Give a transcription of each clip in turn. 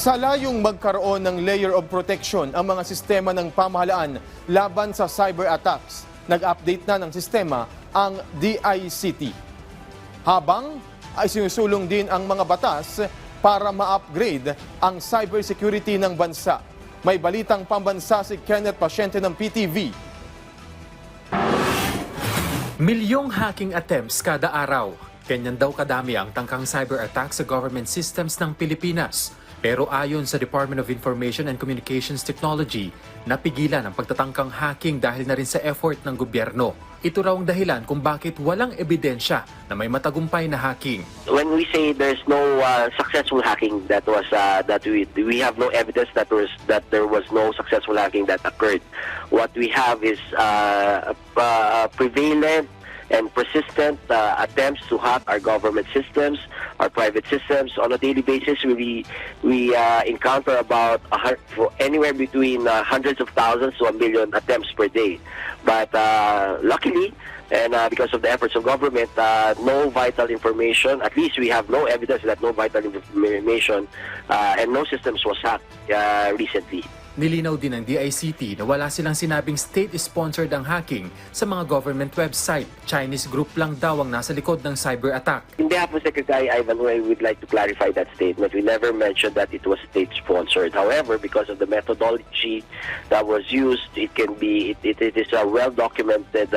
Sa layong magkaroon ng layer of protection ang mga sistema ng pamahalaan laban sa cyber attacks, nag-update na ng sistema ang DICT. Habang ay sinusulong din ang mga batas para ma-upgrade ang cybersecurity ng bansa. May balitang pambansa si Kenneth Pasyente ng PTV. Milyong hacking attempts kada araw. Ganyan daw kadami ang tangkang cyber attack sa government systems ng Pilipinas. Pero ayon sa Department of Information and Communications Technology, napigilan ang pagtatangkang hacking dahil na rin sa effort ng gobyerno. Ito raw ang dahilan kung bakit walang ebidensya na may matagumpay na hacking. When we say there's no successful hacking that we have no evidence that there was no successful hacking that occurred. What we have is prevalent and persistent attempts to hack our government systems, our private systems. On a daily basis, we encounter about anywhere between hundreds of thousands to 1 million attempts per day. But luckily, and because of the efforts of government, no vital information, at least we have no evidence that no vital information and no systems was hacked recently. Nilinaw din ng DICT na wala silang sinabing state-sponsored ang hacking sa mga government website. Chinese group lang daw ang nasa likod ng cyber attack. In behalf of Secretary Ivan Huy, we would like to clarify that statement. We never mentioned that it was state-sponsored. However, because of the methodology that was used, it is a well-documented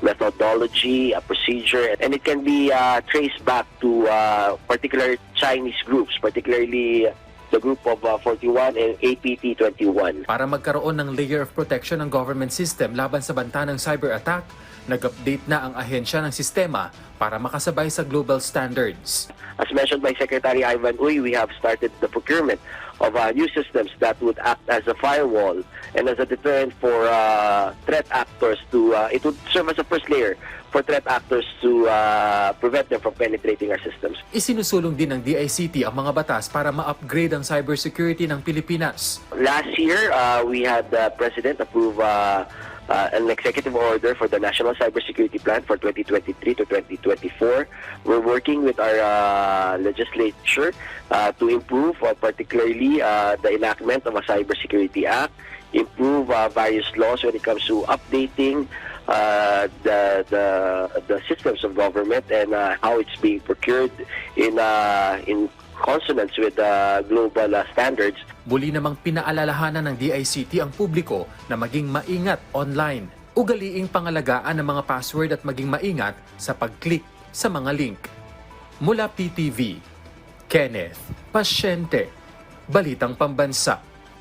methodology, a procedure, and it can be traced back to particular Chinese groups, particularly the group of 41 and APT 21. Para magkaroon ng layer of protection ng government system laban sa banta ng cyber attack, nag-update na ang ahensya ng sistema para makasabay sa global standards. As mentioned by Secretary Ivan Huy, we have started the procurement of new systems that would act as a firewall and as a deterrent for threat actors it would serve as a first layer for threat actors to prevent them from penetrating our systems. Isinusulong din ng DICT ang mga batas para ma-upgrade ang cybersecurity ng Pilipinas. Last year, we had the President approve an executive order for the National Cybersecurity Plan for 2023 to 2024. We're working with our legislature to improve particularly the enactment of a Cybersecurity Act, improve various laws when it comes to updating the systems of government and how it's being procured in consonance with global standards. Muli namang pinaalalahanan ng DICT ang publiko na maging maingat online. Ugaliing pangalagaan ang mga password at maging maingat sa pag-click sa mga link. Mula PTV, Kenneth Pasyente, Balitang Pambansa.